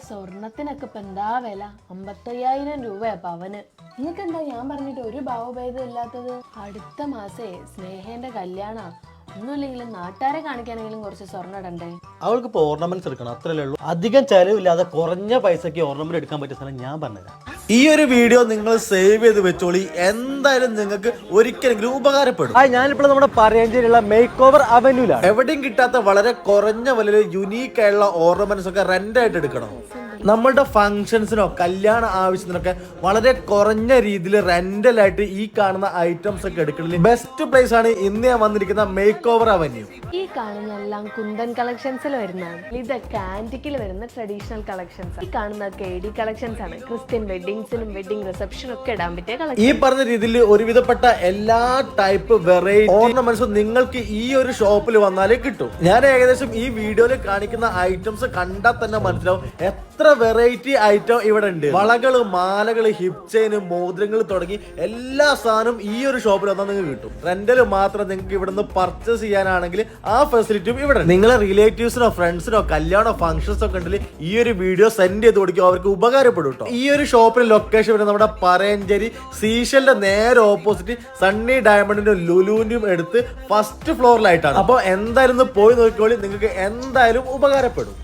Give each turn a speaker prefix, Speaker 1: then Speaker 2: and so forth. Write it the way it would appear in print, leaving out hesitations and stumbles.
Speaker 1: സ്വർണത്തിനൊക്കെ ഇപ്പൊ എന്താ വില? 55,000 രൂപയാ പവന്. നിങ്ങൾക്ക് എന്താ ഞാൻ പറഞ്ഞിട്ട് ഒരു ഭാവഭേദം ഇല്ലാത്തത്? അടുത്ത മാസേ സ്നേഹന്റെ കല്യാണാ. ഒന്നുമില്ലെങ്കിലും നാട്ടുകാരെ കാണിക്കാനെങ്കിലും കുറച്ച് സ്വർണ്ണം ഇടണ്ടേ?
Speaker 2: അവൾക്ക് ഇപ്പോൾ ഓർണമെന്റ്സ് എടുക്കണം, അത്രയല്ലേ ഉള്ളൂ. അധികം ചെലവില്ലാതെ കുറഞ്ഞ പൈസക്ക് ഓർണമെന്റ് എടുക്കാൻ പറ്റിയ സ്ഥലം ഞാൻ പറഞ്ഞുതരാം. ഈ ഒരു വീഡിയോ നിങ്ങൾ സേവ് ചെയ്ത് വെച്ചോളി, എന്തായാലും നിങ്ങൾക്ക് ഒരിക്കലെങ്കിലും ഉപകാരപ്പെടും. ഞാനിപ്പോൾ നമ്മുടെ പറയഞ്ചേരിയുള്ള മേക്ക് ഓവർ അവന്യൂലാണ്. എവിടെയും കിട്ടാത്ത വളരെ കുറഞ്ഞ വിലയിൽ യുണീക്ക് ആയിട്ടുള്ള ഓർണമെന്റ്സ് ഒക്കെ റെന്റ് ആയിട്ട് എടുക്കണം. നമ്മളുടെ ഫംഗ്ഷൻസിനോ കല്യാണ ആവശ്യത്തിനൊക്കെ വളരെ കുറഞ്ഞ രീതിയിൽ റെന്റലായിട്ട് ഈ കാണുന്ന ഐറ്റംസ് ഒക്കെ എടുക്കണമെങ്കിൽ ബെസ്റ്റ് പ്ലേസ് ആണ് ഇന്ന് ഞാൻ വന്നിരിക്കുന്ന മേക്ക് ഓവർ അവന്യൂ.
Speaker 1: ഈ കാണുന്ന എല്ലാം കുന്തൻ കളക്ഷൻസിൽ വരുന്നതാണ്. ഇതൊക്കെ ആന്റിക്കിൽ വരുന്ന ട്രഡീഷണൽ കളക്ഷൻസ്. ഈ കാണുന്ന KD കളക്ഷൻസ് ആണ്. ക്രിസ്ത്യൻ വെഡിങ്സിനും വെഡിങ് റിസപ്ഷനും ഒക്കെ ഇടാൻ പറ്റിയ കളക്ഷൻ.
Speaker 2: ഈ പറഞ്ഞ രീതിയിൽ ഒരുവിധപ്പെട്ട എല്ലാ ടൈപ്പ് വെറൈറ്റി ഓർണമെന്റ്സും നിങ്ങൾക്ക് ഈ ഒരു ഷോപ്പിൽ വന്നാലേ കിട്ടും. ഞാൻ ഏകദേശം ഈ വീഡിയോയിൽ കാണിക്കുന്ന ഐറ്റംസ് കണ്ടാൽ തന്നെ മനസ്സിലാവും എത്ര വെറൈറ്റി ഐറ്റം ഇവിടെ ഉണ്ട്. വളകള്, മാലകള്, ഹിപ് ചെയിന്, മോതിരങ്ങൾ തുടങ്ങി എല്ലാ സാധനവും ഈ ഒരു ഷോപ്പിൽ വന്നാൽ നിങ്ങൾക്ക് കിട്ടും. റെന്റല് മാത്രം നിങ്ങൾക്ക് ഇവിടുന്ന് പർച്ചേസ് ചെയ്യാനാണെങ്കിൽ ആ ഫെസിലിറ്റിയും ഇവിടെ. നിങ്ങളെ റിലേറ്റീവ്സിനോ ഫ്രണ്ട്സിനോ കല്യാണോ ഫംഗ്ഷൻസ് ഒക്കെ ഉണ്ടെങ്കിൽ ഈ ഒരു വീഡിയോ സെൻഡ് ചെയ്ത് കൊടുക്കും, അവർക്ക് ഉപകാരപ്പെടും കേട്ടോ. ഈ ഒരു ഷോപ്പിന്റെ ലൊക്കേഷൻ വരുന്നത് നമ്മുടെ പറയഞ്ചേരി സീഷലിന്റെ നേരെ ഓപ്പോസിറ്റ് സണ്ണി ഡയമണ്ടിന്റെ ലുലുവിന്റെയും എടുത്ത് ഫസ്റ്റ് ഫ്ലോറിലായിട്ടാണ്. അപ്പോൾ എന്തായാലും പോയി നോക്കിക്കോളി, നിങ്ങൾക്ക് എന്തായാലും ഉപകാരപ്പെടും.